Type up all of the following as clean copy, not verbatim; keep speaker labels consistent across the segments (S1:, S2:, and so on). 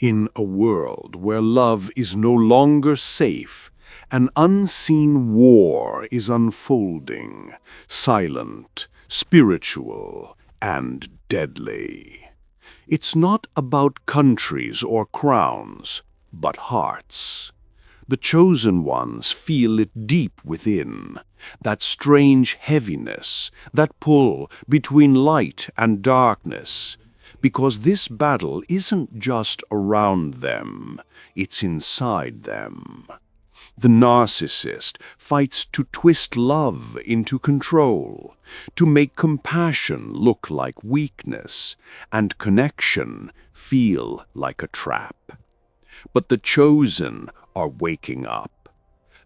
S1: In a world where love is no longer safe, an unseen war is unfolding, silent, spiritual, and deadly. It's not about countries or crowns, but hearts. The chosen ones feel it deep within, that strange heaviness, that pull between light and darkness. Because this battle isn't just around them, it's inside them. The narcissist fights to twist love into control, to make compassion look like weakness, and connection feel like a trap. But the chosen are waking up.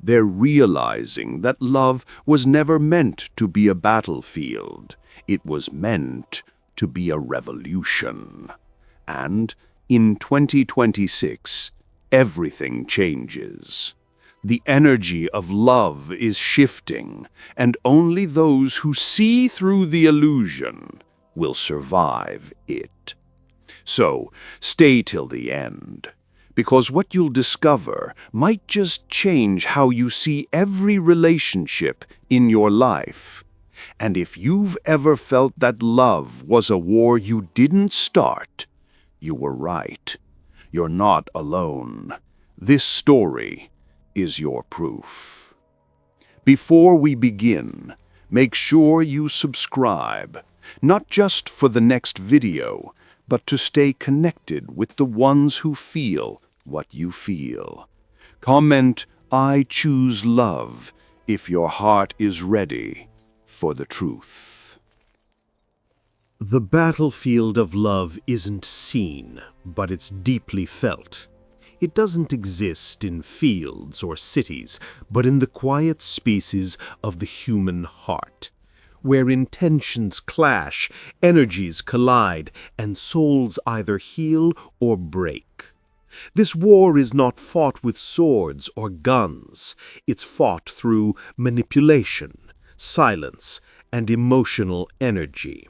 S1: They're realizing that love was never meant to be a battlefield. It was meant to be a revolution. And in 2026, everything changes. The energy of love is shifting, and only those who see through the illusion will survive it. So, stay till the end, because what you'll discover might just change how you see every relationship in your life. And if you've ever felt that love was a war you didn't start, you were right. You're not alone. This story is your proof. Before we begin, make sure you subscribe, not just for the next video, but to stay connected with the ones who feel what you feel. Comment, "I choose love," if your heart is ready for the truth. The battlefield of love isn't seen, but it's deeply felt. It doesn't exist in fields or cities, but in the quiet spaces of the human heart, where intentions clash, energies collide, and souls either heal or break. This war is not fought with swords or guns. It's fought through manipulation, silence, and emotional energy.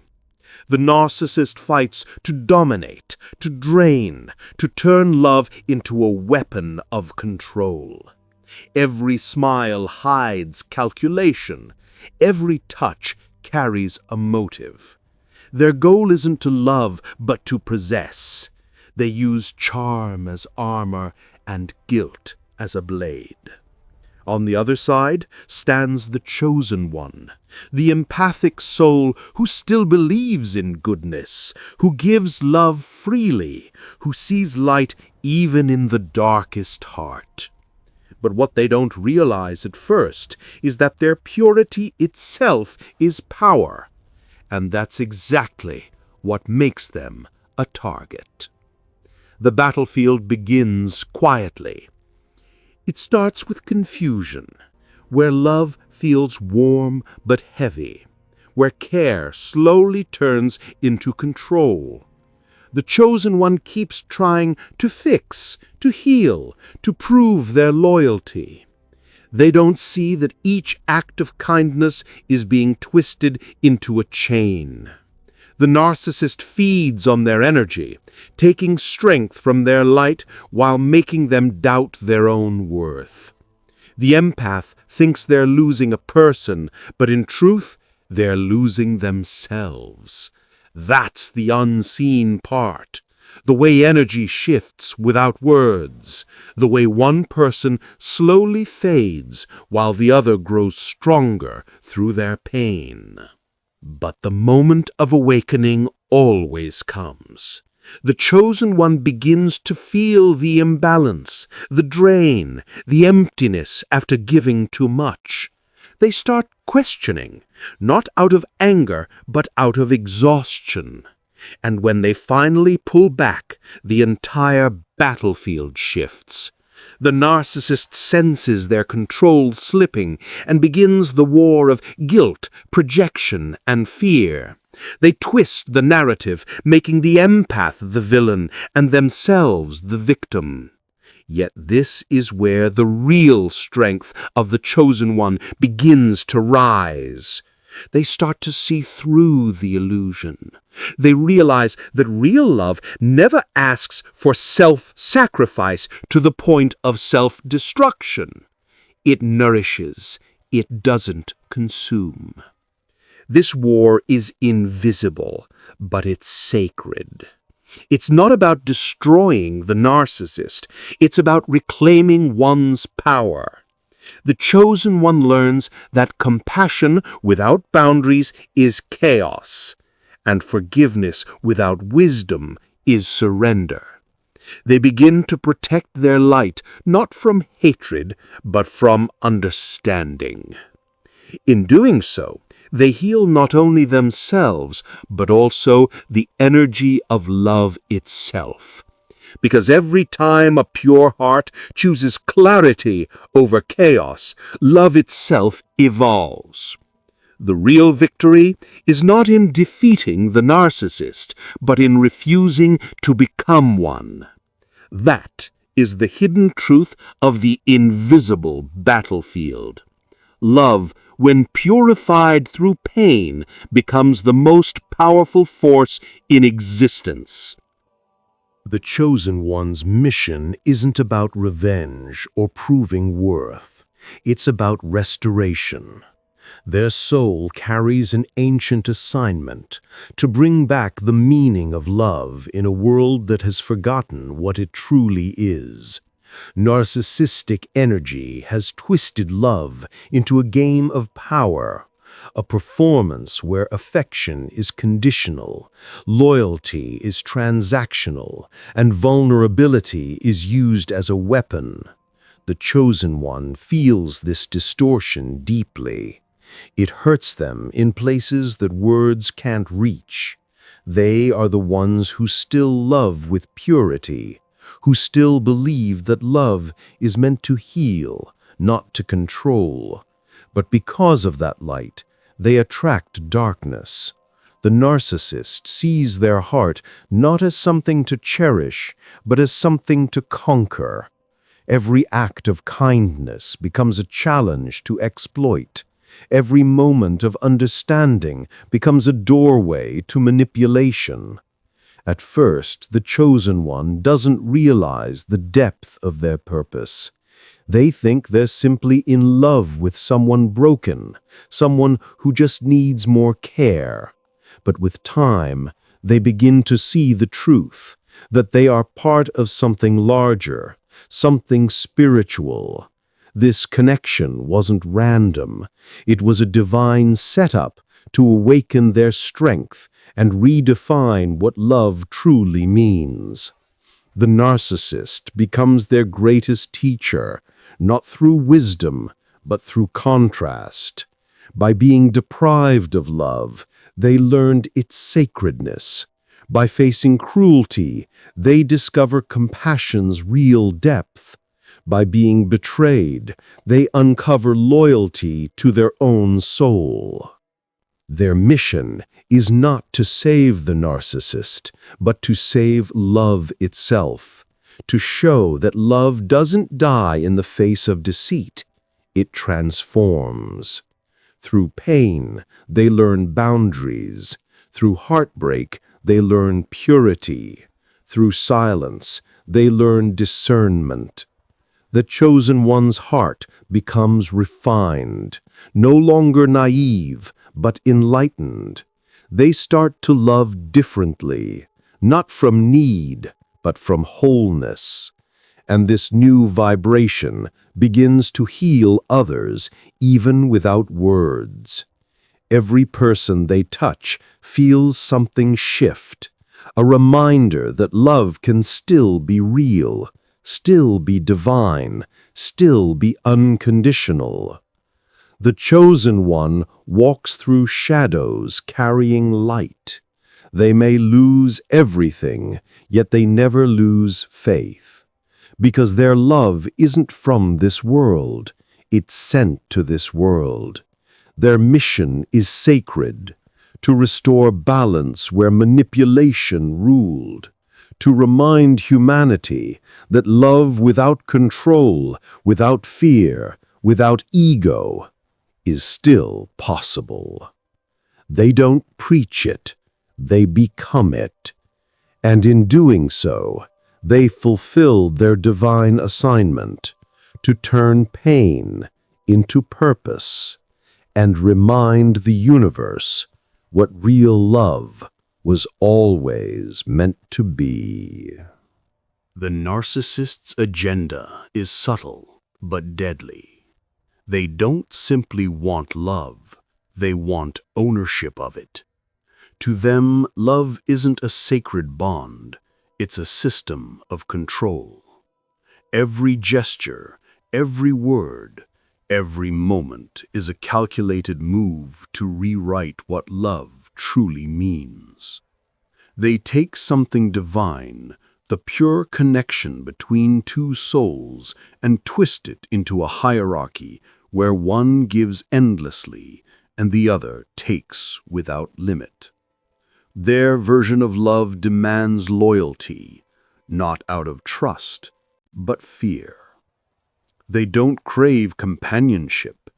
S1: The narcissist fights to dominate, to drain, to turn love into a weapon of control. Every smile hides calculation. Every touch carries a motive. Their goal isn't to love, but to possess. They use charm as armor and guilt as a blade. On the other side stands the chosen one, the empathic soul who still believes in goodness, who gives love freely, who sees light even in the darkest heart. But what they don't realize at first is that their purity itself is power, and that's exactly what makes them a target. The battlefield begins quietly. It starts with confusion, where love feels warm but heavy, where care slowly turns into control. The chosen one keeps trying to fix, to heal, to prove their loyalty. They don't see that each act of kindness is being twisted into a chain. The narcissist feeds on their energy, taking strength from their light while making them doubt their own worth. The empath thinks they're losing a person, but in truth, they're losing themselves. That's the unseen part. The way energy shifts without words. The way one person slowly fades while the other grows stronger through their pain. But the moment of awakening always comes. The chosen one begins to feel the imbalance, the drain, the emptiness after giving too much. They start questioning, not out of anger, but out of exhaustion. And when they finally pull back, the entire battlefield shifts. The narcissist senses their control slipping and begins the war of guilt, projection, and fear. They twist the narrative, making the empath the villain and themselves the victim. Yet this is where the real strength of the chosen one begins to rise.
S2: They start to see through the illusion. They realize that real love never asks for self-sacrifice to the point of self-destruction. It nourishes, it doesn't consume. This war is invisible, but it's sacred. It's not about destroying the narcissist. It's about reclaiming one's power. The chosen one learns that compassion without boundaries is chaos, and forgiveness without wisdom is surrender. They begin to protect their light, not from hatred, but from understanding. In doing so, they heal not only themselves, but also the energy of love itself. Because every time a pure heart chooses clarity over chaos, love itself evolves. The real victory is not in defeating the narcissist, but in refusing to become one. That is the hidden truth of the invisible battlefield. Love, when purified through pain, becomes the most powerful force in existence.
S1: The chosen one's mission isn't about revenge or proving worth. It's about restoration. Their soul carries an ancient assignment to bring back the meaning of love in a world that has forgotten what it truly is. Narcissistic energy has twisted love into a game of power, a performance where affection is conditional, loyalty is transactional, and vulnerability is used as a weapon. The chosen one feels this distortion deeply. It hurts them in places that words can't reach. They are the ones who still love with purity, who still believe that love is meant to heal, not to control. But because of that light, they attract darkness. The narcissist sees their heart not as something to cherish, but as something to conquer. Every act of kindness becomes a challenge to exploit. Every moment of understanding becomes a doorway to manipulation. At first, the chosen one doesn't realize the depth of their purpose. They think they're simply in love with someone broken, someone who just needs more care. But with time, they begin to see the truth, that they are part of something larger, something spiritual. This connection wasn't random. It was a divine setup to awaken their strength and redefine what love truly means. The narcissist becomes their greatest teacher, not through wisdom, but through contrast. By being deprived of love, they learned its sacredness. By facing cruelty, they discover compassion's real depth. By being betrayed, they uncover loyalty to their own soul. Their mission is not to save the narcissist, but to save love itself, to show that love doesn't die in the face of deceit, it transforms. Through pain, they learn boundaries. Through heartbreak, they learn purity. Through silence, they learn discernment. The chosen one's heart becomes refined, no longer naive, but enlightened. They start to love differently, not from need, but from wholeness. And this new vibration begins to heal others, even without words. Every person they touch feels something shift, a reminder that love can still be real, still be divine, still be unconditional. The chosen one walks through shadows carrying light. They may lose everything, yet they never lose faith. Because their love isn't from this world, it's sent to this world. Their mission is sacred, to restore balance where manipulation ruled, to remind humanity that love without control, without fear, without ego, is still possible.
S3: They don't preach it, they become it. And in doing so, they fulfilled their divine assignment to turn pain into purpose and remind the universe what real love was always meant to be.
S2: The narcissist's agenda is subtle but deadly. They don't simply want love, they want ownership of it. To them, love isn't a sacred bond, it's a system of control. Every gesture, every word, every moment is a calculated move to rewrite what love truly means. They take something divine, the pure connection between two souls, and twist it into a hierarchy where one gives endlessly and the other takes without limit. Their version of love demands loyalty, not out of trust, but fear. They don't crave companionship,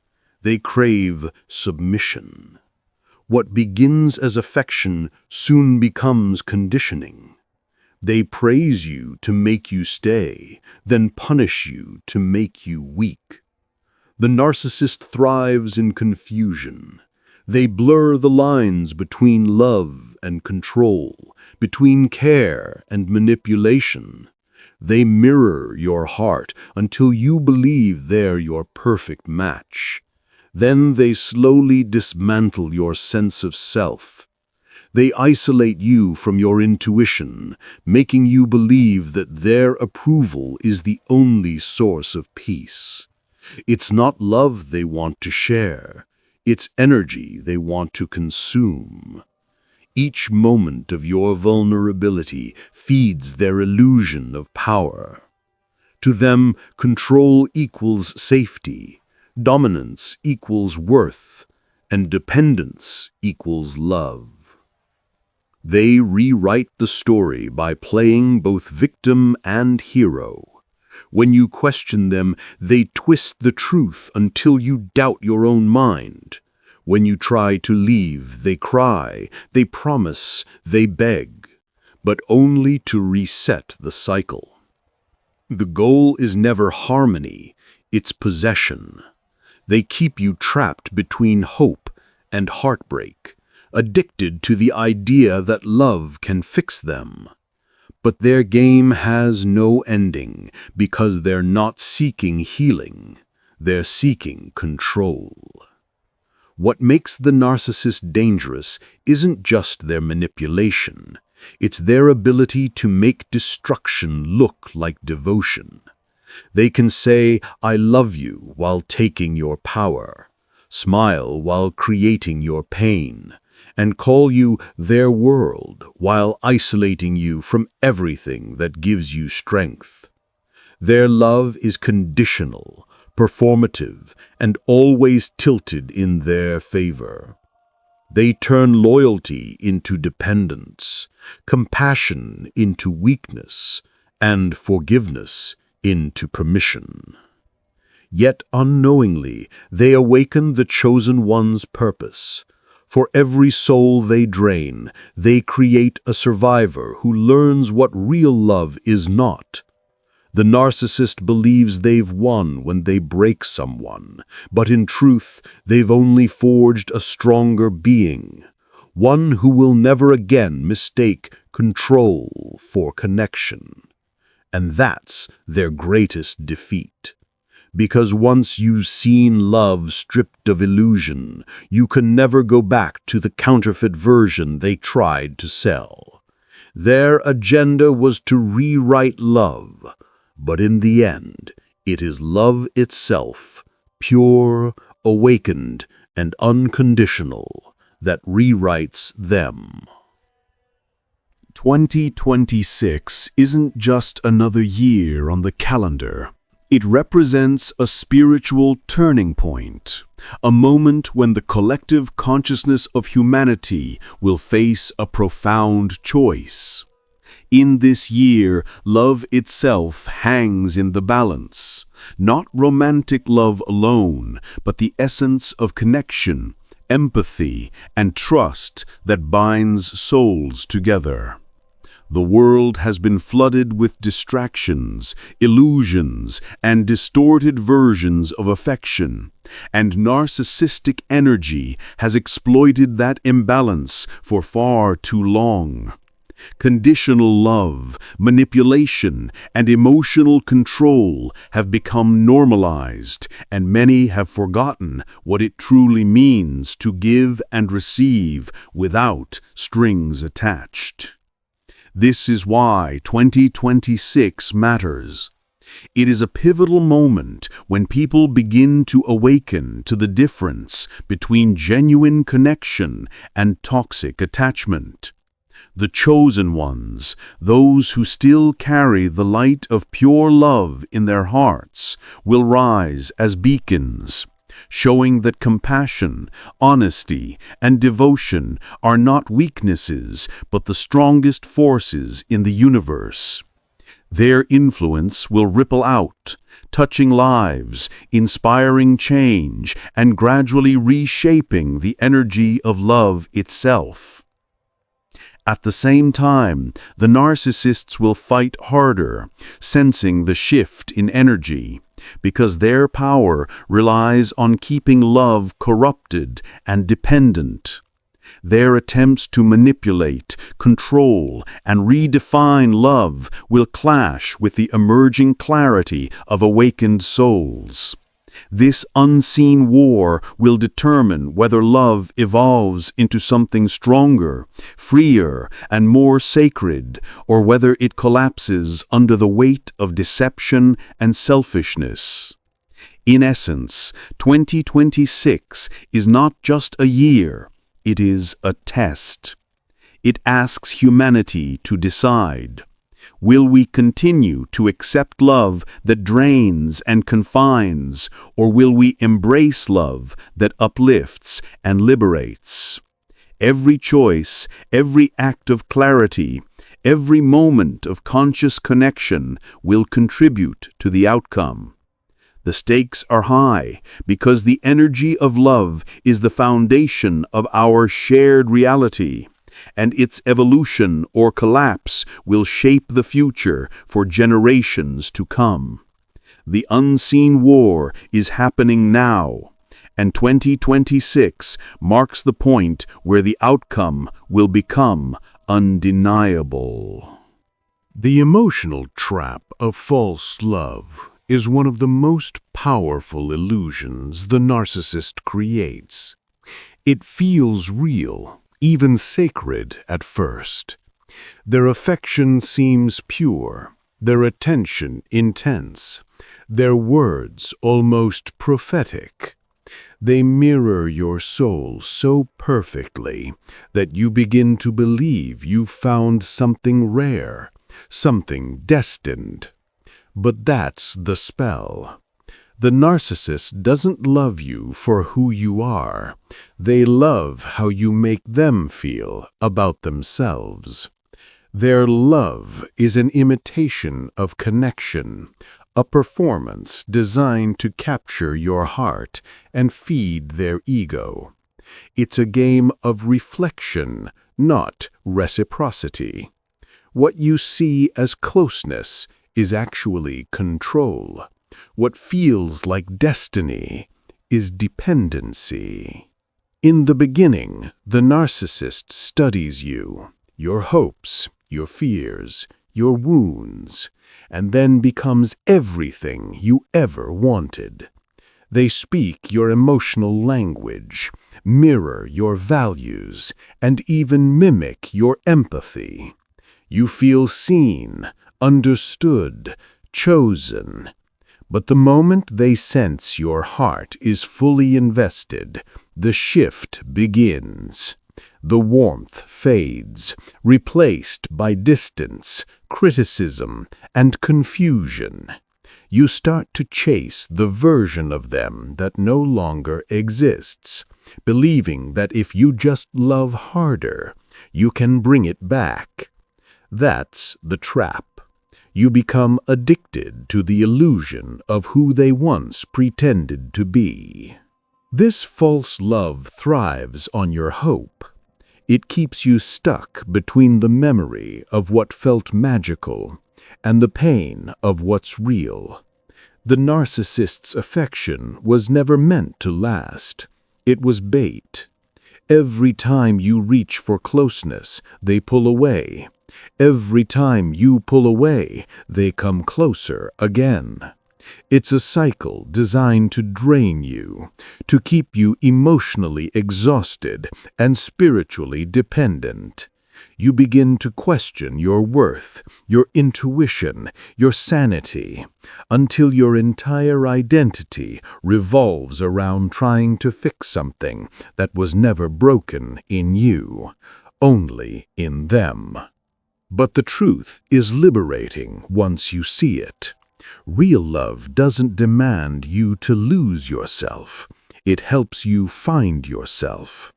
S2: they crave submission. What begins as affection soon becomes conditioning. They praise you to make you stay, then punish you to make you weak. The narcissist thrives in confusion. They blur the lines between love and control, between care and manipulation. They mirror your heart until you believe they're your perfect match. Then they slowly dismantle your sense of self. They isolate you from your intuition, making you believe that their approval is the only source of peace. It's not love they want to share. It's energy they want to consume. Each moment of your vulnerability feeds their illusion of power. To them, control equals safety, dominance equals worth, and dependence equals love. They rewrite the story by playing both victim and hero. When you question them, they twist the truth until you doubt your own mind. When you try to leave, they cry, they promise, they beg, but only to reset the cycle. The goal is never harmony, it's possession. They keep you trapped between hope and heartbreak, addicted to the idea that love can fix them. But their game has no ending because they're not seeking healing, they're seeking control. What makes the narcissist dangerous isn't just their manipulation, it's their ability to make destruction look like devotion. They can say, "I love you," while taking your power, smile while creating your pain, and call you their world while isolating you from everything that gives you strength. Their love is conditional, performative, and always tilted in their favor. They turn loyalty into dependence, compassion into weakness, and forgiveness into permission. Yet unknowingly, they awaken the chosen one's purpose. For every soul they drain, they create a survivor who learns what real love is not. The narcissist believes they've won when they break someone, but in truth, they've only forged a stronger being, one who will never again mistake control for connection. And that's their greatest defeat. Because once you've seen love stripped of illusion, you can never go back to the counterfeit version they tried to sell. Their agenda was to rewrite love, but in the end, it is love itself, pure, awakened, and unconditional, that rewrites them.
S1: 2026 isn't just another year on the calendar. It represents a spiritual turning point, a moment when the collective consciousness of humanity will face a profound choice. In this year, love itself hangs in the balance, not romantic love alone, but the essence of connection, empathy, and trust that binds souls together. The world has been flooded with distractions, illusions, and distorted versions of affection, and narcissistic energy has exploited that imbalance for far too long. Conditional love, manipulation, and emotional control have become normalized, and many have forgotten what it truly means to give and receive without strings attached. This is why 2026 matters. It is a pivotal moment when people begin to awaken to the difference between genuine connection and toxic attachment. The chosen ones, those who still carry the light of pure love in their hearts, will rise as beacons, showing that compassion, honesty, and devotion are not weaknesses but the strongest forces in the universe. Their influence will ripple out, touching lives, inspiring change, and gradually reshaping the energy of love itself. At the same time, the narcissists will fight harder, sensing the shift in energy, because their power relies on keeping love corrupted and dependent. Their attempts to manipulate, control, and redefine love will clash with the emerging clarity of awakened souls. This unseen war will determine whether love evolves into something stronger, freer, and more sacred, or whether it collapses under the weight of deception and selfishness. In essence, 2026 is not just a year, it is a test. It asks humanity to decide. Will we continue to accept love that drains and confines, or will we embrace love that uplifts and liberates? Every choice, every act of clarity, every moment of conscious connection will contribute to the outcome. The stakes are high because the energy of love is the foundation of our shared reality, and its evolution or collapse will shape the future for generations to come. The unseen war is happening now, and 2026 marks the point where the outcome will become undeniable.
S3: The emotional trap of false love is one of the most powerful illusions the narcissist creates. It feels real, even sacred at first. Their affection seems pure, their attention intense, their words almost prophetic. They mirror your soul so perfectly that you begin to believe you've found something rare, something destined. But that's the spell. The narcissist doesn't love you for who you are. They love how you make them feel about themselves. Their love is an imitation of connection, a performance designed to capture your heart and feed their ego. It's a game of reflection, not reciprocity. What you see as closeness is actually control. What feels like destiny is dependency. In the beginning, the narcissist studies you, your hopes, your fears, your wounds, and then becomes everything you ever wanted. They speak your emotional language, mirror your values, and even mimic your empathy. You feel seen, understood, chosen. But the moment they sense your heart is fully invested, the shift begins. The warmth fades, replaced by distance, criticism, and confusion. You start to chase the version of them that no longer exists, believing that if you just love harder, you can bring it back. That's the trap. You become addicted to the illusion of who they once pretended to be.
S1: This false love thrives on your hope. It keeps you stuck between the memory of what felt magical and the pain of what's real. The narcissist's affection was never meant to last. It was bait. Every time you reach for closeness, they pull away. Every time you pull away, they come closer again. It's a cycle designed to drain you, to keep you emotionally exhausted and spiritually dependent. You begin to question your worth, your intuition, your sanity, until your entire identity revolves around trying to fix something that was never broken in you, only in them. But the truth is liberating once you see it. Real love doesn't demand you to lose yourself. It helps you find yourself.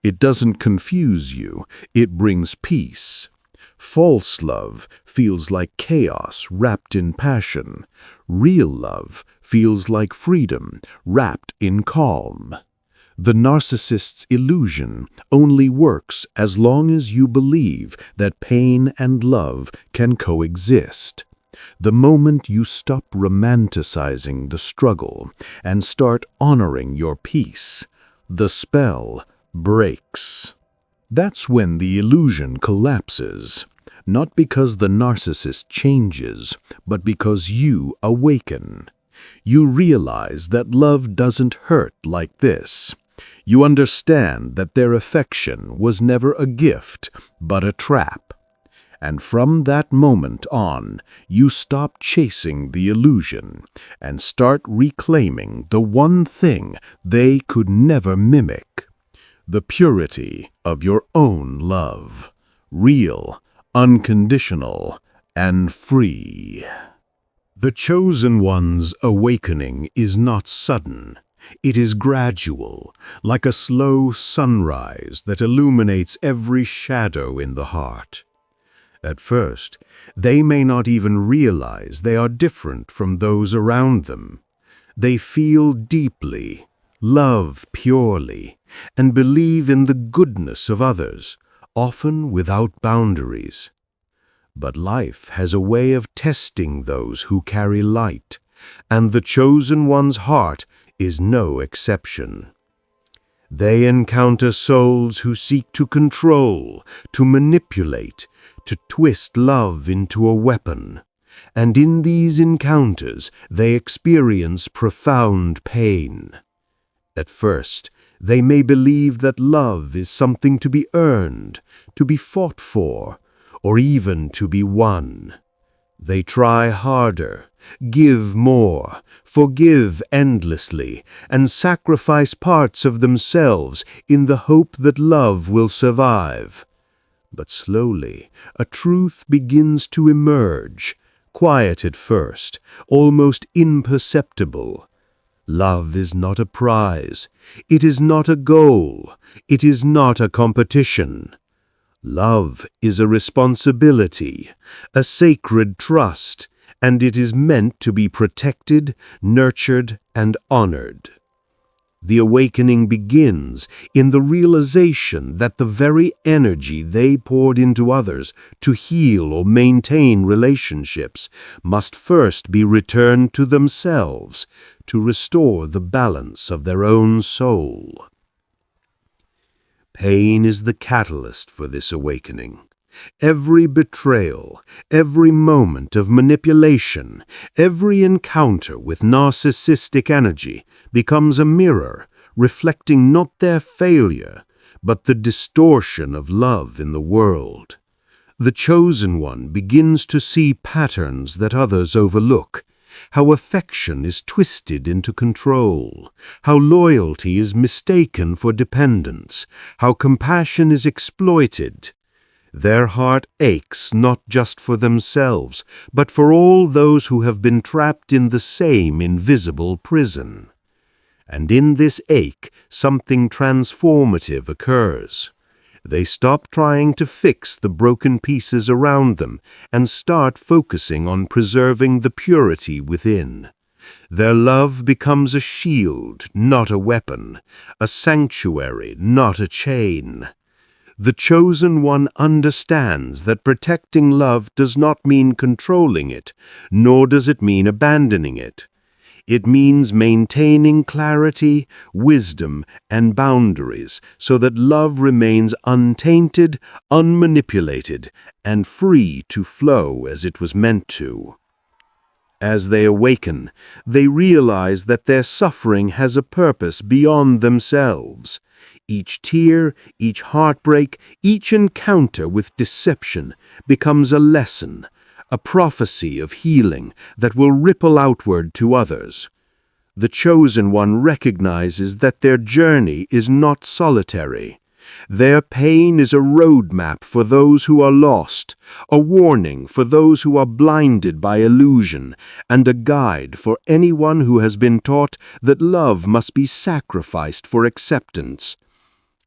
S1: It doesn't confuse you. It brings peace. False love feels like chaos wrapped in passion. Real love feels like freedom wrapped in calm. The narcissist's illusion only works as long as you believe that pain and love can coexist. The moment you stop romanticizing the struggle and start honoring your peace, the spell breaks. That's when the illusion collapses, not because the narcissist changes, but because you awaken. You realize that love doesn't hurt like this. You understand that their affection was never a gift, but a trap. And from that moment on, you stop chasing the illusion and start reclaiming the one thing they could never mimic: the purity of your own love, real, unconditional, and free. The chosen one's awakening is not sudden. It is gradual, like a slow sunrise that illuminates every shadow in the heart. At first, they may not even realize they are different from those around them. They feel deeply, love purely, and believe in the goodness of others, often without boundaries. But life has a way of testing those who carry light, and the chosen one's heart is no exception. They encounter souls who seek to control, to manipulate, to twist love into a weapon. And in these encounters, they experience profound pain. At first, they may believe that love is something to be earned, to be fought for, or even to be won. They try harder, give more, forgive endlessly, and sacrifice parts of themselves in the hope that love will survive. But slowly, a truth begins to emerge, quiet at first, almost imperceptible. Love is not a prize. It is not a goal. It is not a competition. Love is a responsibility, a sacred trust, and it is meant to be protected, nurtured, and honored. The awakening begins in the realization that the very energy they poured into others to heal or maintain relationships must first be returned to themselves to restore the balance of their own soul. Pain is the catalyst for this awakening. Every betrayal, every moment of manipulation, every encounter with narcissistic energy becomes a mirror, reflecting not their failure, but the distortion of love in the world. The chosen one begins to see patterns that others overlook, how affection is twisted into control, how loyalty is mistaken for dependence, how compassion is exploited. Their heart aches not just for themselves, but for all those who have been trapped in the same invisible prison. And in this ache, something transformative occurs. They stop trying to fix the broken pieces around them and start focusing on preserving the purity within.
S2: Their love becomes a shield, not a weapon, a sanctuary, not a chain. The chosen one understands that protecting love does not mean controlling it, nor does it mean abandoning it. It means maintaining clarity, wisdom, and boundaries so that love remains untainted, unmanipulated, and free to flow as it was meant to. As they awaken, they realize that their suffering has a purpose beyond themselves. Each tear, each heartbreak, each encounter with deception becomes a lesson, a prophecy of healing that will ripple outward to others. The chosen one recognizes that their journey is not solitary. Their pain is a roadmap for those who are lost, a warning for those who are blinded by illusion, and a guide for anyone who has been taught that love must be sacrificed for acceptance.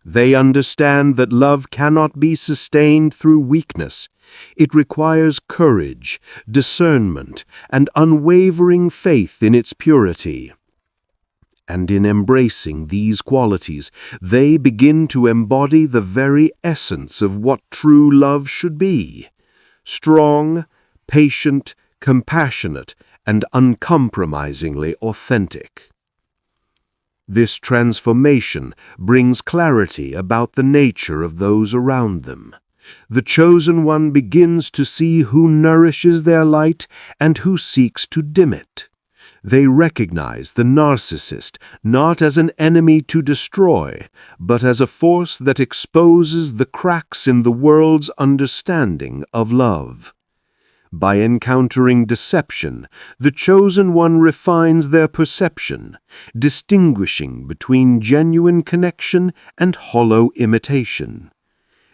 S2: They understand that love cannot be sustained through weakness. It requires courage, discernment, and unwavering faith in its purity. And in embracing these qualities, they begin to embody the very essence of what true love should be: strong, patient, compassionate, and uncompromisingly authentic. This transformation brings clarity about the nature of those around them. The chosen one begins to see who nourishes their light and who seeks to dim it. They recognize the narcissist not as an enemy to destroy, but as a force that exposes the cracks in the world's understanding of love. By encountering deception, the chosen one refines their perception, distinguishing between genuine connection and hollow imitation.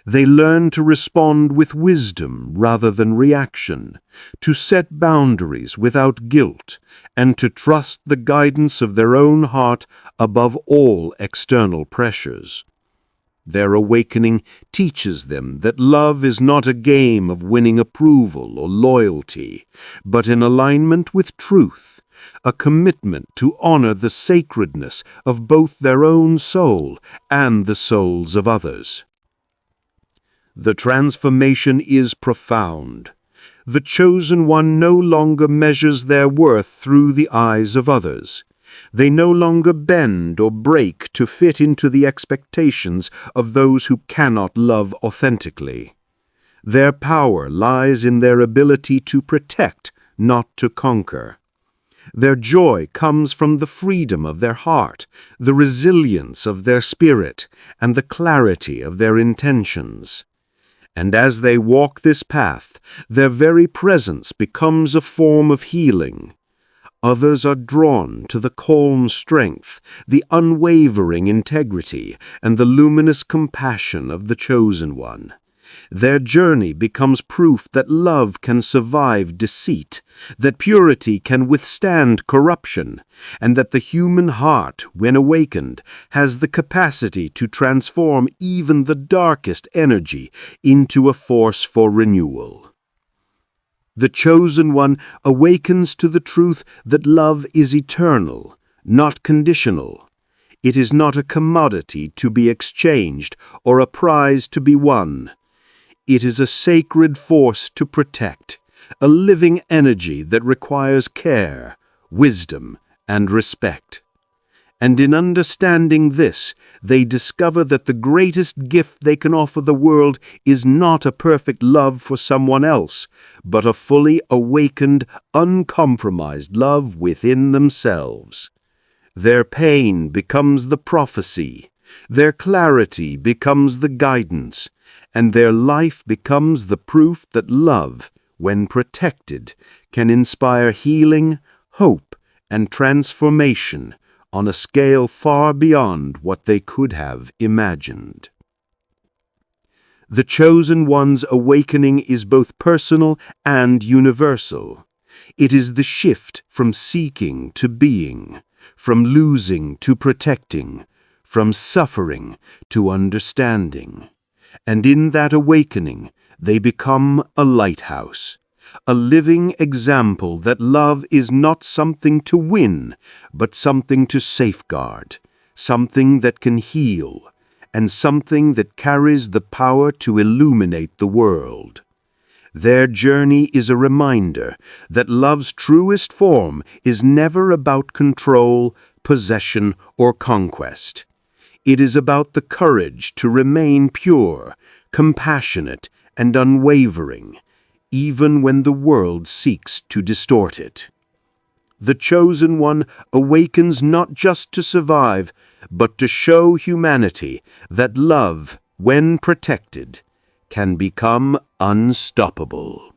S2: They learn to respond with wisdom rather than reaction, to set boundaries without guilt, and to trust the guidance of their own heart above all external pressures. Their awakening teaches them that love is not a game of winning approval or loyalty, but in alignment with truth, a commitment to honor the sacredness of both their own soul and the souls of others. The transformation is profound. The chosen one no longer measures their worth through the eyes of others. They no longer bend or break to fit into the expectations of those who cannot love authentically. Their power lies in their ability to protect, not to conquer. Their joy comes from the freedom of their heart, the resilience of their spirit, and the clarity of their intentions. And as they walk this path, their very presence becomes a form of healing. Others are drawn to the calm strength, the unwavering integrity, and the luminous compassion of the chosen one. Their journey becomes proof that love can survive deceit, that purity can withstand corruption, and that the human heart, when awakened, has the capacity to transform even the darkest energy into a force for renewal. The chosen one awakens to the truth that love is eternal, not conditional. It is not a commodity to be exchanged or a prize to be won. It is a sacred force to protect, a living energy that requires care, wisdom, and respect. And in understanding this, they discover that the greatest gift they can offer the world is not a perfect love for someone else, but a fully awakened, uncompromised love within themselves. Their pain becomes the prophecy, their clarity becomes the guidance, and their life becomes the proof that love, when protected, can inspire healing, hope, and transformation on a scale far beyond what they could have imagined. The chosen one's awakening is both personal and universal. It is the shift from seeking to being, from losing to protecting, from suffering to understanding. And in that awakening, they become a lighthouse, a living example that love is not something to win, but something to safeguard, something that can heal, and something that carries the power to illuminate the world. Their journey is a reminder that love's truest form is never about control, possession, or conquest. It is about the courage to remain pure, compassionate, and unwavering, even when the world seeks to distort it. The chosen one awakens not just to survive, but to show humanity that love, when protected, can become unstoppable.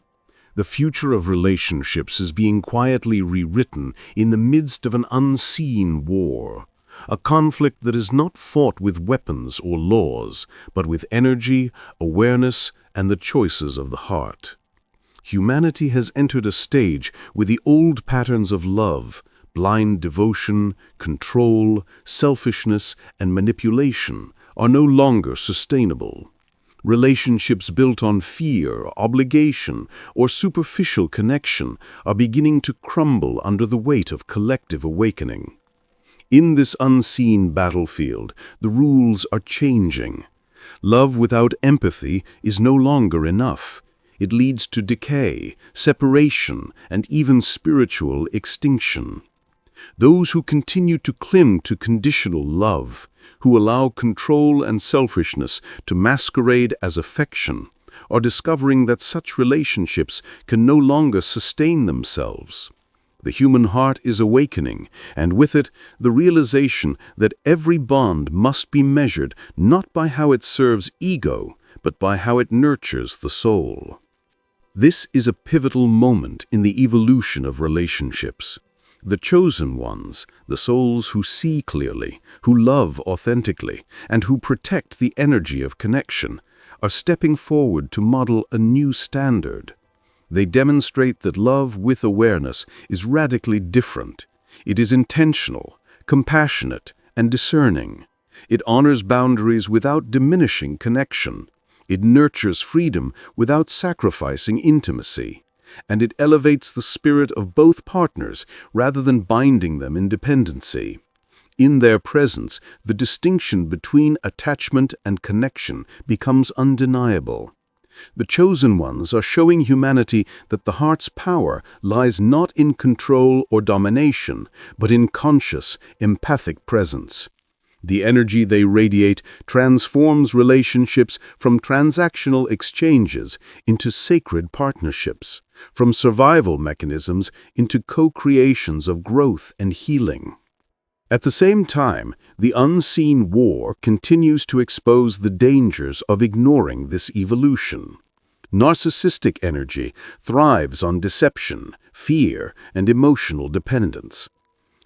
S1: The future of relationships is being quietly rewritten in the midst of an unseen war, a conflict that is not fought with weapons or laws, but with energy, awareness, and the choices of the heart. Humanity has entered a stage where the old patterns of love, blind devotion, control, selfishness, and manipulation are no longer sustainable. Relationships built on fear, obligation, or superficial connection are beginning to crumble under the weight of collective awakening. In this unseen battlefield, the rules are changing. Love without empathy is no longer enough. It leads to decay, separation, and even spiritual extinction. Those who continue to cling to conditional love, who allow control and selfishness to masquerade as affection, are discovering that such relationships can no longer sustain themselves. The human heart is awakening, and with it, the realization that every bond must be measured not by how it serves ego, but by how it nurtures the soul. This is a pivotal moment in the evolution of relationships. The chosen ones, the souls who see clearly, who love authentically, and who protect the energy of connection, are stepping forward to model a new standard. They demonstrate that love with awareness is radically different. It is intentional, compassionate, and discerning. It honors boundaries without diminishing connection. It nurtures freedom without sacrificing intimacy. And it elevates the spirit of both partners rather than binding them in dependency. In their presence, the distinction between attachment and connection becomes undeniable. The chosen ones are showing humanity that the heart's power lies not in control or domination, but in conscious, empathic presence. The energy they radiate transforms relationships from transactional exchanges into sacred partnerships, from survival mechanisms into co-creations of growth and healing. At the same time, the unseen war continues to expose the dangers of ignoring this evolution. Narcissistic energy thrives on deception, fear, and emotional dependence.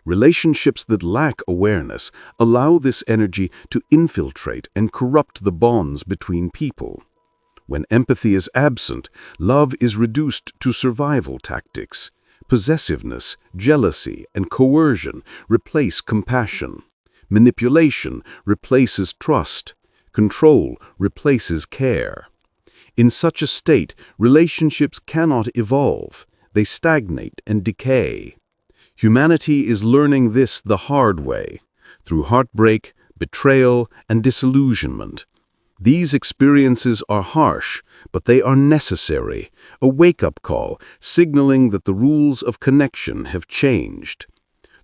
S1: Relationships that lack awareness allow this energy to infiltrate and corrupt the bonds between people. When empathy is absent, love is reduced to survival tactics. Possessiveness, jealousy, and coercion replace compassion. Manipulation replaces trust. Control replaces care. In such a state, relationships cannot evolve. They stagnate and decay. Humanity is learning this the hard way, through heartbreak, betrayal, and disillusionment. These experiences are harsh, but they are necessary, a wake-up call signaling that the rules of connection have changed.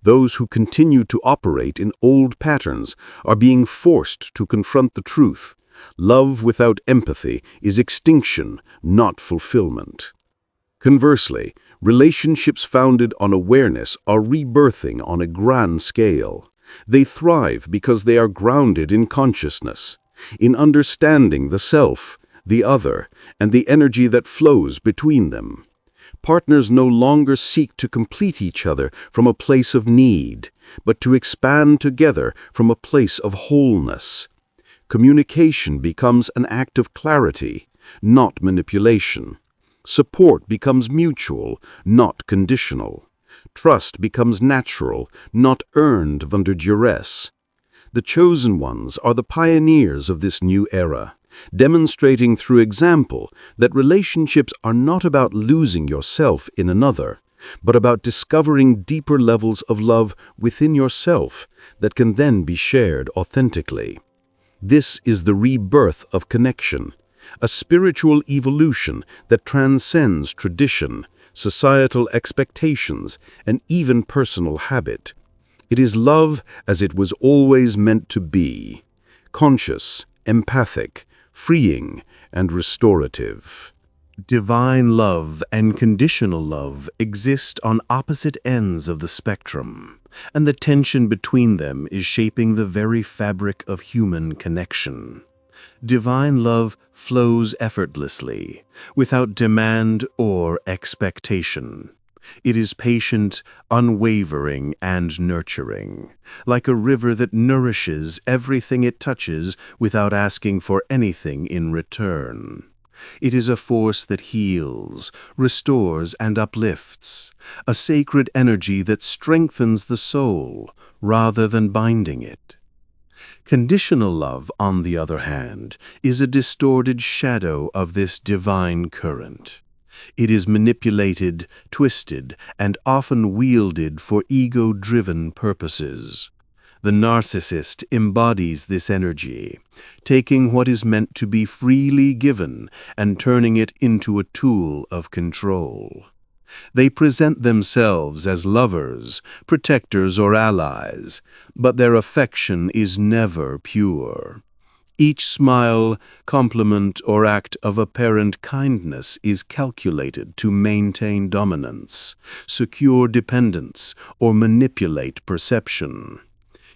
S1: Those who continue to operate in old patterns are being forced to confront the truth. Love without empathy is extinction, not fulfillment. Conversely, relationships founded on awareness are rebirthing on a grand scale. They thrive because they are grounded in consciousness, in understanding the self, the other, and the energy that flows between them. Partners no longer seek to complete each other from a place of need, but to expand together from a place of wholeness. Communication becomes an act of clarity, not manipulation. Support becomes mutual, not conditional. Trust becomes natural, not earned under duress. The chosen ones are the pioneers of this new era.
S2: demonstrating through example that relationships are not about losing yourself in another, but about discovering deeper levels of love within yourself that can then be shared authentically. This is the rebirth of connection, a spiritual evolution that transcends tradition, societal expectations, and even personal habit. It is love as it was always meant to be, conscious, empathic, freeing, and restorative.
S4: Divine love and conditional love exist on opposite ends of the spectrum, and the tension between them is shaping the very fabric of human connection. Divine love flows effortlessly, without demand or expectation. It is patient, unwavering, and nurturing, like a river that nourishes everything it touches without asking for anything in return. It is a force that heals, restores, and uplifts, a sacred energy that strengthens the soul rather than binding it. Conditional love, on the other hand, is a distorted shadow of this divine current. It is manipulated, twisted, and often wielded for ego-driven purposes. The narcissist embodies this energy, taking what is meant to be freely given and turning it into a tool of control. They present themselves as lovers, protectors, or allies, but their affection is never pure. Each smile, compliment, or act of apparent kindness is calculated to maintain dominance, secure dependence, or manipulate perception.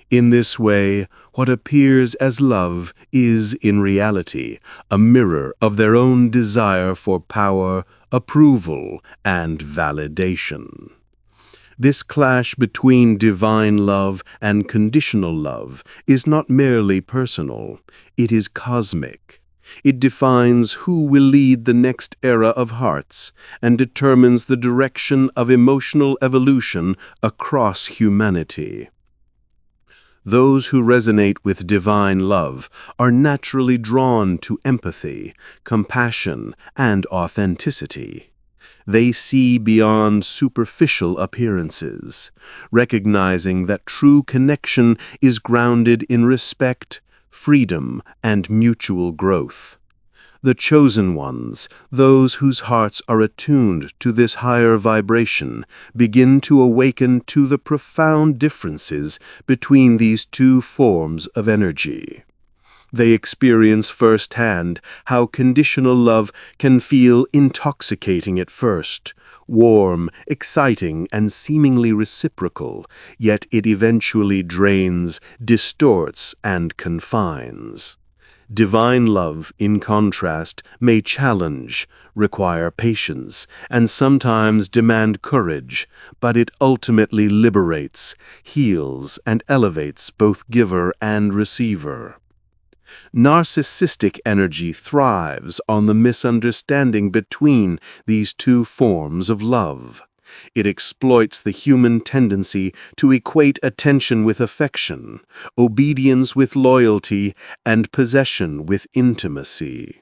S4: In this way, what appears as love is, in reality, a mirror of their own desire for power, approval, and validation. This clash between divine love and conditional love is not merely personal, it is cosmic. It defines who will lead the next era of hearts and determines the direction of emotional evolution across humanity. Those who resonate with divine love are naturally drawn to empathy, compassion, and authenticity. They see beyond superficial appearances, recognizing that true connection is grounded in respect, freedom, and mutual growth. The chosen ones, those whose hearts are attuned to this higher vibration, begin to awaken to the profound differences between these two forms of energy. They experience firsthand how conditional love can feel intoxicating at first, warm, exciting, and seemingly reciprocal, yet it eventually drains, distorts, and confines. Divine love, in contrast, may challenge, require patience, and sometimes demand courage, but it ultimately liberates, heals, and elevates both giver and receiver. Narcissistic energy thrives on the misunderstanding between these two forms of love. It exploits the human tendency to equate attention with affection, obedience with loyalty, and possession with intimacy.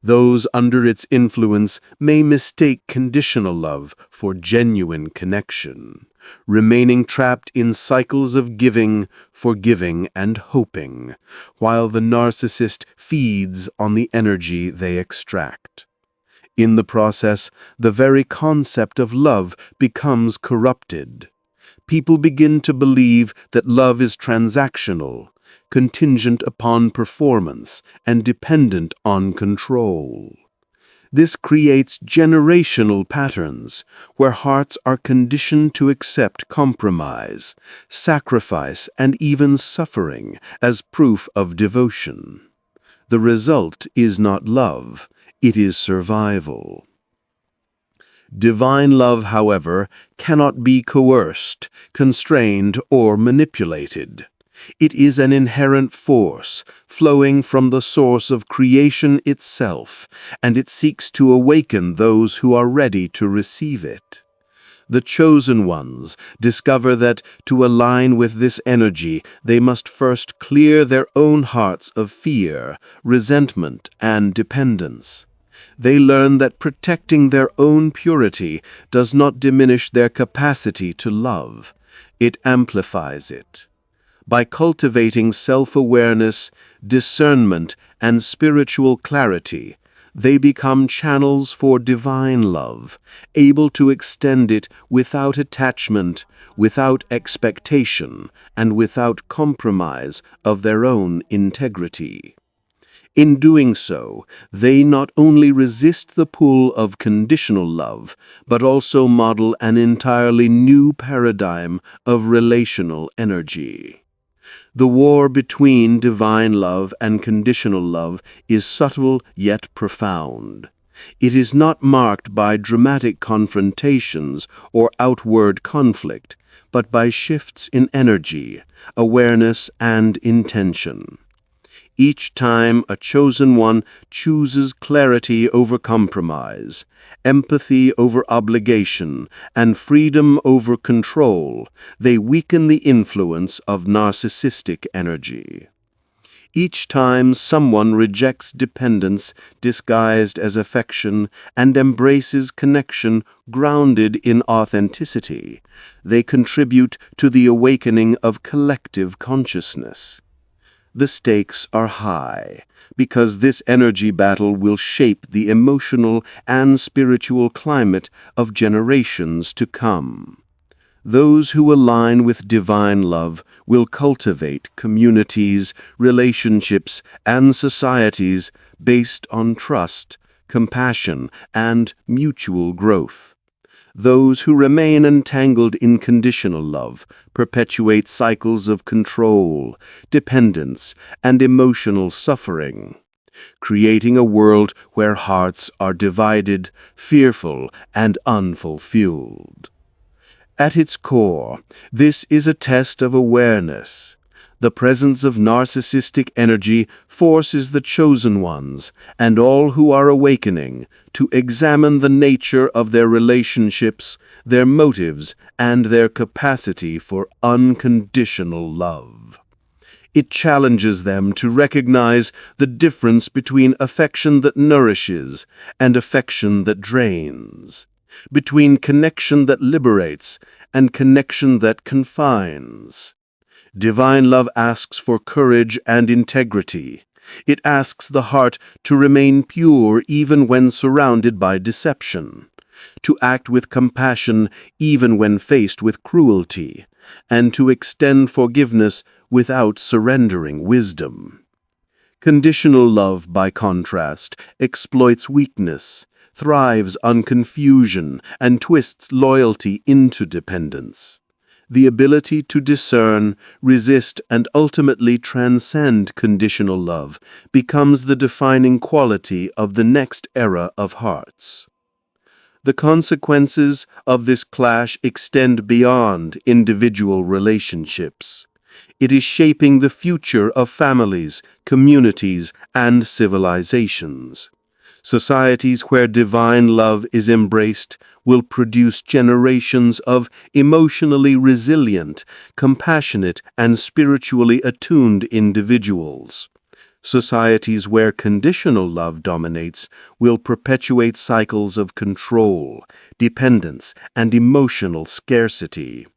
S4: Those under its influence may mistake conditional love for genuine connection, remaining trapped in cycles of giving, forgiving, and hoping, while the narcissist feeds on the energy they extract. In the process, the very concept of love becomes corrupted. People begin to believe that love is transactional, contingent upon performance, and dependent on control. This creates generational patterns where hearts are conditioned to accept compromise, sacrifice, and even suffering as proof of devotion. The result is not love, it is survival. Divine love, however, cannot be coerced, constrained, or manipulated. It is an inherent force, flowing from the source of creation itself, and it seeks to awaken those who are ready to receive it. The chosen ones discover that to align with this energy, they must first clear their own hearts of fear, resentment, and dependence. They learn that protecting their own purity does not diminish their capacity to love. It amplifies it. By cultivating self-awareness, discernment, and spiritual clarity, they become channels for divine love, able to extend it without attachment, without expectation, and without compromise of their own integrity. In doing so, they not only resist the pull of conditional love, but also model an entirely new paradigm of relational energy. The war between divine love and conditional love is subtle yet profound. It is not marked by dramatic confrontations or outward conflict, but by shifts in energy, awareness, and intention. Each time a chosen one chooses clarity over compromise, empathy over obligation, and freedom over control, they weaken the influence of narcissistic energy. Each time someone rejects dependence disguised as affection and embraces connection grounded in authenticity, they contribute to the awakening of collective consciousness. The stakes are high, because this energy battle will shape the emotional and spiritual climate of generations to come. Those who align with divine love will cultivate communities, relationships, and societies based on trust, compassion, and mutual growth. Those who remain entangled in conditional love perpetuate cycles of control, dependence, and emotional suffering, creating a world where hearts are divided, fearful, and unfulfilled. At its core, this is a test of awareness. The presence of narcissistic energy forces the chosen ones, and all who are awakening, to examine the nature of their relationships, their motives, and their capacity for unconditional love. It challenges them to recognize the difference between affection that nourishes and affection that drains, between connection that liberates and connection that confines. Divine love asks for courage and integrity. It asks the heart to remain pure even when surrounded by deception, to act with compassion even when faced with cruelty, and to extend forgiveness without surrendering wisdom. Conditional love, by contrast, exploits weakness, thrives on confusion, and twists loyalty into dependence. The ability to discern, resist, and ultimately transcend conditional love becomes the defining quality of the next era of hearts. The consequences of this clash extend beyond individual relationships. It is shaping the future of families, communities, and civilizations. Societies where divine love is embraced will produce generations of emotionally resilient, compassionate, and spiritually attuned individuals. Societies where conditional love dominates will perpetuate cycles of control, dependence, and emotional scarcity.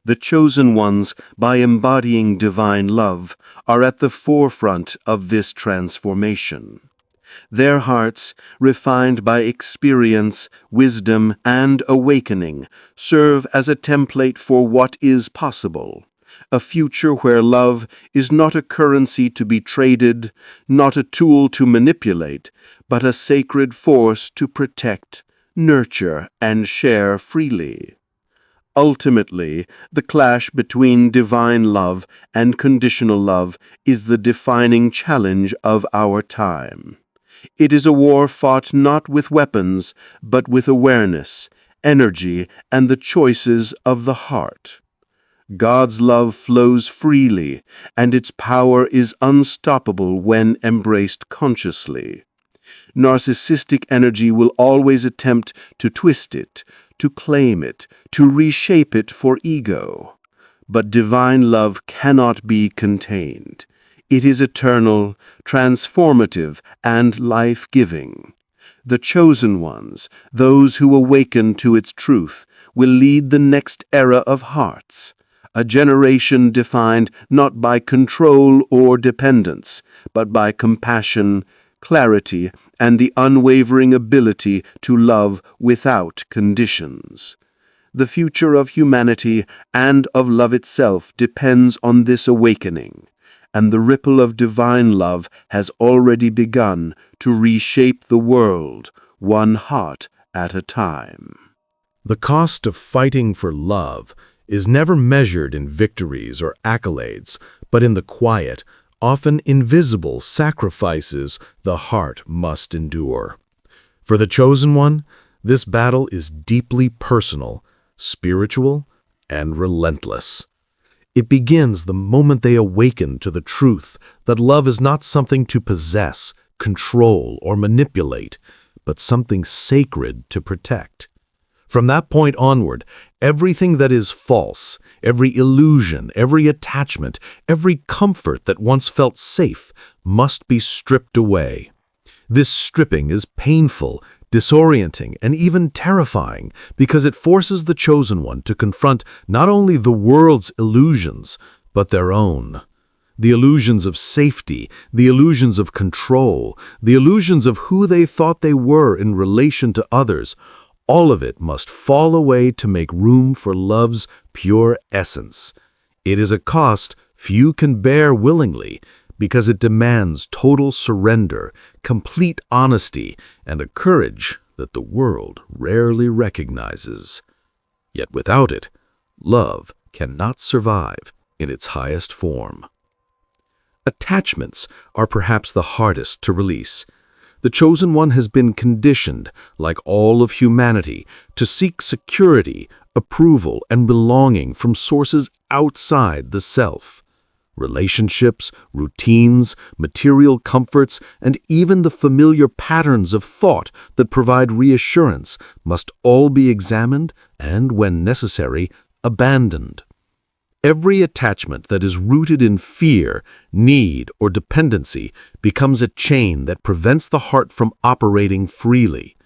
S4: The chosen ones, by embodying divine love, are at the forefront of this transformation. Their hearts, refined by experience, wisdom, and awakening, serve as a template for what is possible. A future where love is not a currency to be traded, not a tool to manipulate, but a sacred force to protect, nurture, and share freely. Ultimately, the clash between divine love and conditional love is the defining challenge of our time. It is a war fought not with weapons, but with awareness, energy, and the choices of the heart. God's love flows freely, and its power is unstoppable when embraced consciously. Narcissistic energy will always attempt to twist it, to claim it, to reshape it for ego. But divine love cannot be contained. It is eternal, transformative, and life-giving. The chosen ones, those who awaken to its truth, will lead the next era of hearts, a generation defined not by control or dependence, but by compassion, clarity, and the unwavering ability to love without conditions. The future of humanity and of love itself depends on this awakening, and the ripple of divine love has already begun to reshape the world, one heart at a time.
S3: The cost of fighting for love is never measured in victories or accolades, but in the quiet, often invisible sacrifices the heart must endure. For the chosen one, this battle is deeply personal, spiritual, and relentless. It begins the moment they awaken to the truth that love is not something to possess, control, or manipulate, but something sacred to protect. From that point onward, everything that is false, every illusion, every attachment, every comfort that once felt safe must be stripped away. This stripping is painful, disorienting, and even terrifying because it forces the chosen one to confront not only the world's illusions, but their own. The illusions of safety, the illusions of control, the illusions of who they thought they were in relation to others, all of it must fall away to make room for love's pure essence. It is a cost few can bear willingly because it demands total surrender, complete honesty, and a courage that the world rarely recognizes. Yet without it, love cannot survive in its highest form. Attachments are perhaps the hardest to release. The chosen one has been conditioned, like all of humanity, to seek security, approval, and belonging from sources outside the self. Relationships, routines, material comforts, and even the familiar patterns of thought that provide reassurance must all be examined and, when necessary, abandoned. Every attachment that is rooted in fear, need, or dependency becomes a chain that prevents the heart from operating freely.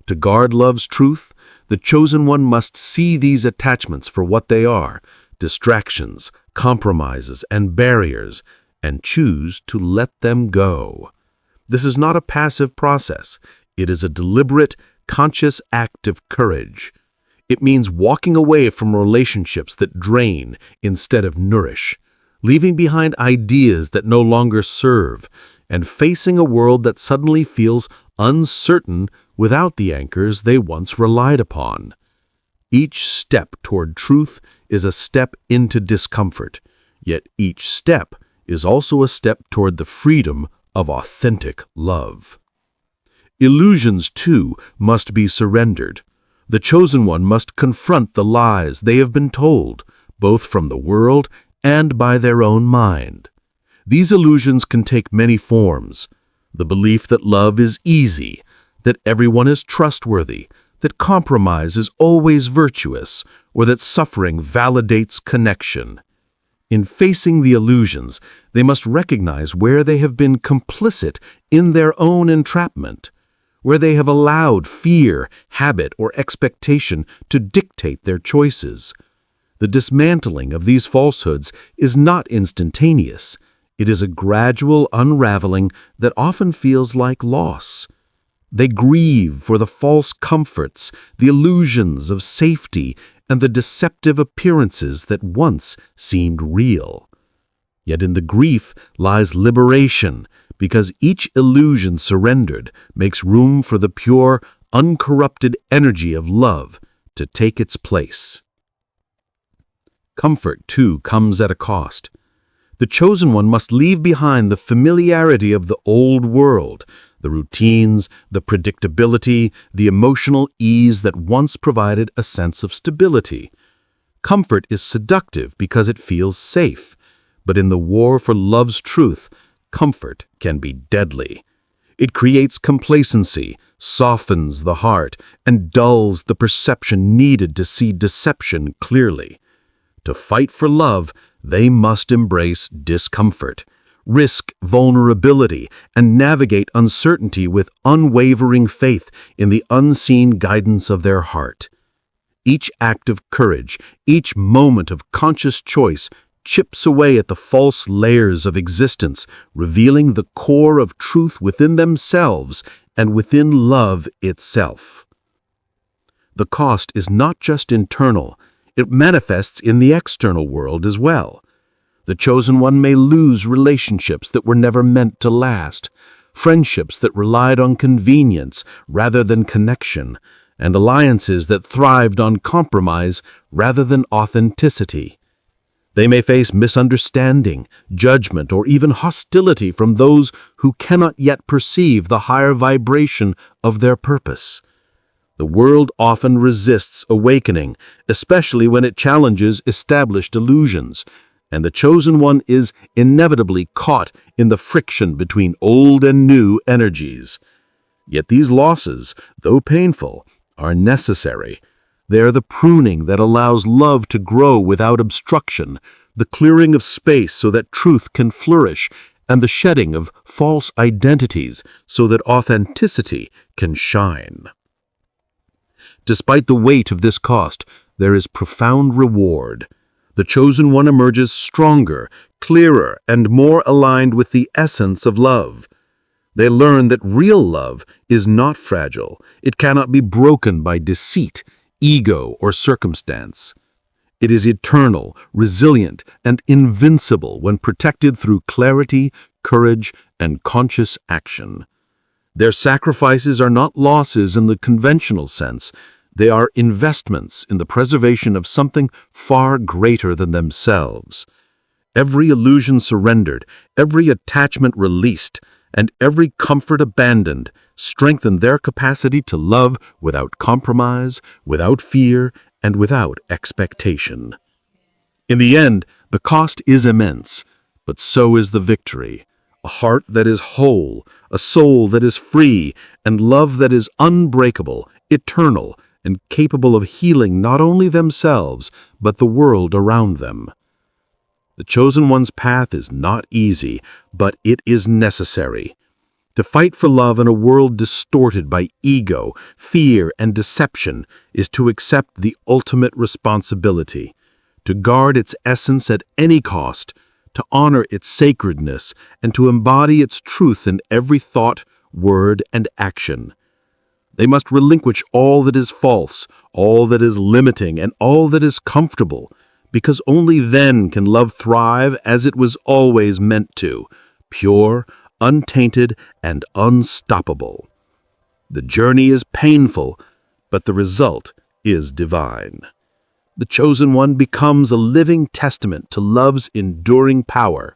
S3: To guard love's truth, the chosen one must see these attachments for what they are, distractions, compromises, and barriers, and choose to let them go. This is not a passive process. It is a deliberate, conscious act of courage. It means walking away from relationships that drain instead of nourish, leaving behind ideas that no longer serve, and facing a world that suddenly feels uncertain without the anchors they once relied upon. Each step toward truth is a step into discomfort, yet each step is also a step toward the freedom of authentic love. Illusions, too, must be surrendered. The chosen one must confront the lies they have been told, both from the world and by their own mind. These illusions can take many forms. The belief that love is easy, that everyone is trustworthy, that compromise is always virtuous, or that suffering validates connection. In facing the illusions, they must recognize where they have been complicit in their own entrapment, where they have allowed fear, habit, or expectation to dictate their choices. The dismantling of these falsehoods is not instantaneous. It is a gradual unraveling that often feels like loss. They grieve for the false comforts, the illusions of safety, and the deceptive appearances that once seemed real. Yet in the grief lies liberation, because each illusion surrendered makes room for the pure, uncorrupted energy of love to take its place. Comfort, too, comes at a cost. The chosen one must leave behind the familiarity of the old world, the routines, the predictability, the emotional ease that once provided a sense of stability. Comfort is seductive because it feels safe, but in the war for love's truth, comfort can be deadly.
S2: It creates complacency, softens the heart, and dulls the perception needed to see deception clearly. To fight for love, they must embrace discomfort, risk vulnerability, and navigate uncertainty with unwavering faith in the unseen guidance of their heart. Each act of courage, each moment of conscious choice chips away at the false layers of existence, revealing the core of truth within themselves and within love itself. The cost is not just internal, it manifests in the external world as well. The chosen one may lose relationships that were never meant to last, friendships that relied on convenience rather than connection, and alliances that thrived on compromise rather than authenticity. They may face misunderstanding, judgment, or even hostility from those who cannot yet perceive the higher vibration of their purpose. The world often resists awakening, especially when it challenges established illusions, and the chosen one is inevitably caught in the friction between old and new energies. Yet these losses, though painful, are necessary. They are the pruning that allows love to grow without obstruction, the clearing of space so that truth can flourish, and the shedding of false identities so that authenticity can shine. Despite the weight of this cost, there is profound reward. The chosen one emerges stronger, clearer, and more aligned with the essence of love. They learn that real love is not fragile. It cannot be broken by deceit, ego, or circumstance. It is eternal, resilient, and invincible when protected through clarity, courage, and conscious action. Their sacrifices are not losses in the conventional sense. They are investments in the preservation of something far greater than themselves. Every illusion surrendered, every attachment released, and every comfort abandoned strengthen their capacity to love without compromise, without fear, and without expectation. In the end, the cost is immense, but so is the victory. A heart that is whole, a soul that is free, and love that is unbreakable, eternal, and capable of healing not only themselves, but the world around them. The chosen one's path is not easy, but it is necessary. To fight for love in a world distorted by ego, fear, and deception is to accept the ultimate responsibility, to guard its essence at any cost, to honor its sacredness, and to embody its truth in every thought, word, and action. They must relinquish all that is false, all that is limiting, and all that is comfortable, because only then can love thrive as it was always meant to, pure, untainted, and unstoppable. The journey is painful, but the result is divine. The chosen one becomes a living testament to love's enduring power,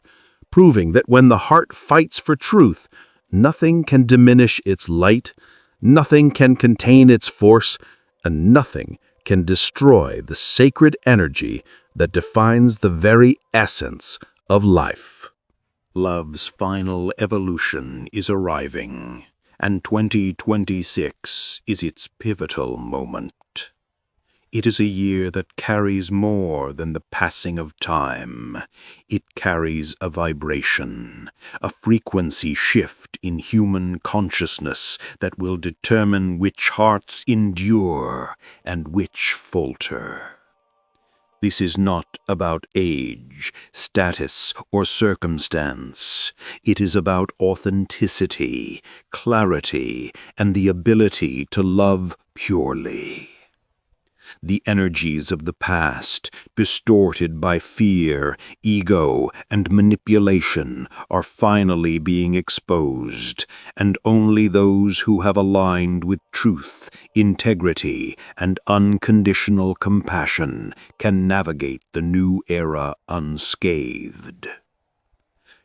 S2: proving that when the heart fights for truth, nothing can diminish its light, nothing can contain its force, and nothing can destroy the sacred energy that defines the very essence of life.
S1: Love's final evolution is arriving, and 2026 is its pivotal moment. It is a year that carries more than the passing of time. It carries a vibration, a frequency shift in human consciousness that will determine which hearts endure and which falter. This is not about age, status, or circumstance. It is about authenticity, clarity, and the ability to love purely. The energies of the past, distorted by fear, ego, and manipulation, are finally being exposed, and only those who have aligned with truth, integrity, and unconditional compassion can navigate the new era unscathed.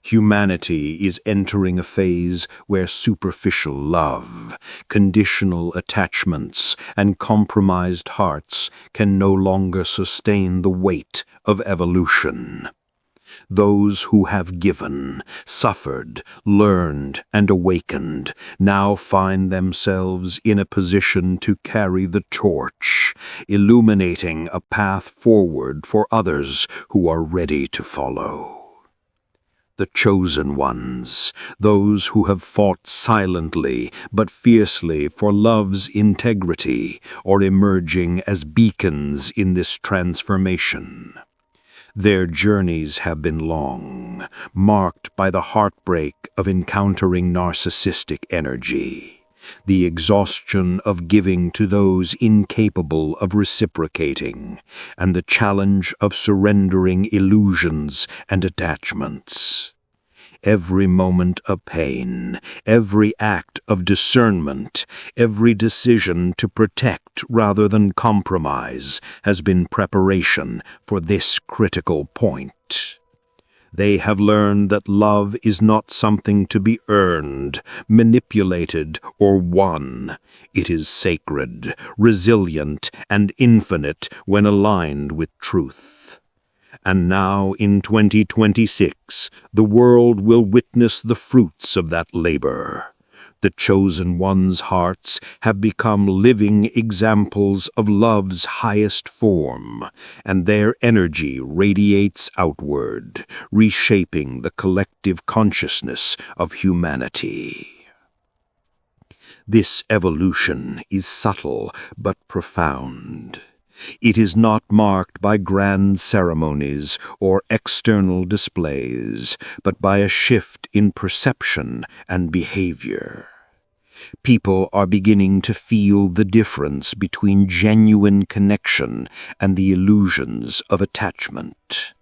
S1: Humanity is entering a phase where superficial love, conditional attachments, and compromised hearts can no longer sustain the weight of evolution. Those who have given, suffered, learned, and awakened now find themselves in a position to carry the torch, illuminating a path forward for others who are ready to follow. The chosen ones, those who have fought silently but fiercely for love's integrity, are emerging as beacons in this transformation. Their journeys have been long, marked by the heartbreak of encountering narcissistic energy, the exhaustion of giving to those incapable of reciprocating, and the challenge of surrendering illusions and attachments. Every moment of pain, every act of discernment, every decision to protect rather than compromise has been preparation for this critical point. They have learned that love is not something to be earned, manipulated, or won. It is sacred, resilient, and infinite when aligned with truth. And now, in 2026, the world will witness the fruits of that labor. The chosen ones' hearts have become living examples of love's highest form, and their energy radiates outward, reshaping the collective consciousness of humanity. This evolution is subtle but profound. It is not marked by grand ceremonies or external displays, but by a shift in perception and behavior. People are beginning to feel the difference between genuine connection and the illusions of attachment.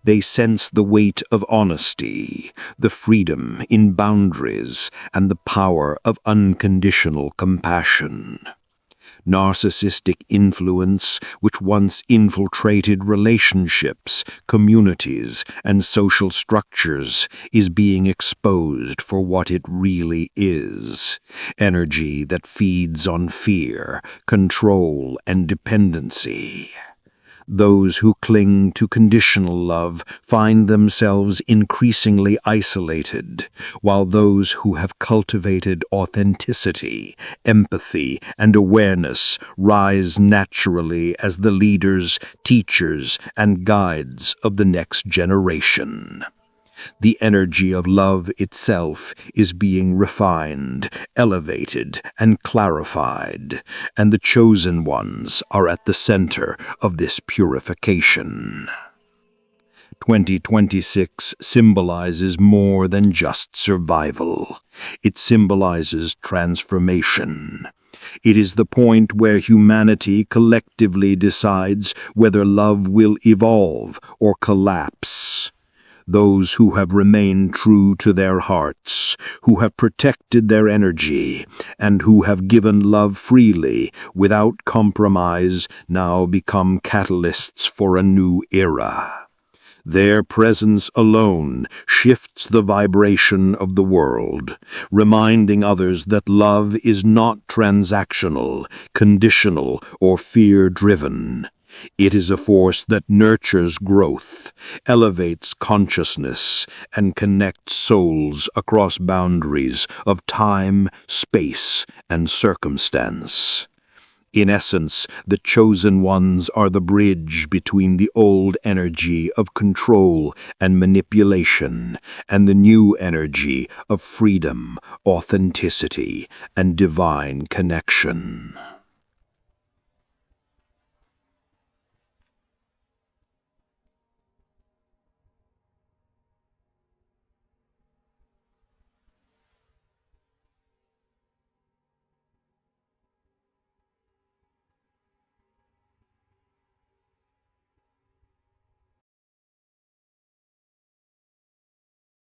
S1: They sense the weight of honesty, the freedom in boundaries, and the power of unconditional compassion. Narcissistic influence, which once infiltrated relationships, communities, and social structures, is being exposed for what it really is: energy that feeds on fear, control, and dependency. Those who cling to conditional love find themselves increasingly isolated, while those who have cultivated authenticity, empathy, and awareness rise naturally as the leaders, teachers, and guides of the next generation. The energy of love itself is being refined, elevated, and clarified, and the chosen ones are at the center of this purification. 2026 symbolizes more than just survival. It symbolizes transformation. It is the point where humanity collectively decides whether love will evolve or collapse. Those who have remained true to their hearts, who have protected their energy, and who have given love freely, without compromise, now become catalysts for a new era. Their presence alone shifts the vibration of the world, reminding others that love is not transactional, conditional, or fear-driven. It is a force that nurtures growth, elevates consciousness, and connects souls across boundaries of time, space, and circumstance. In essence, the chosen ones are the bridge between the old energy of control and manipulation and the new energy of freedom, authenticity, and divine connection.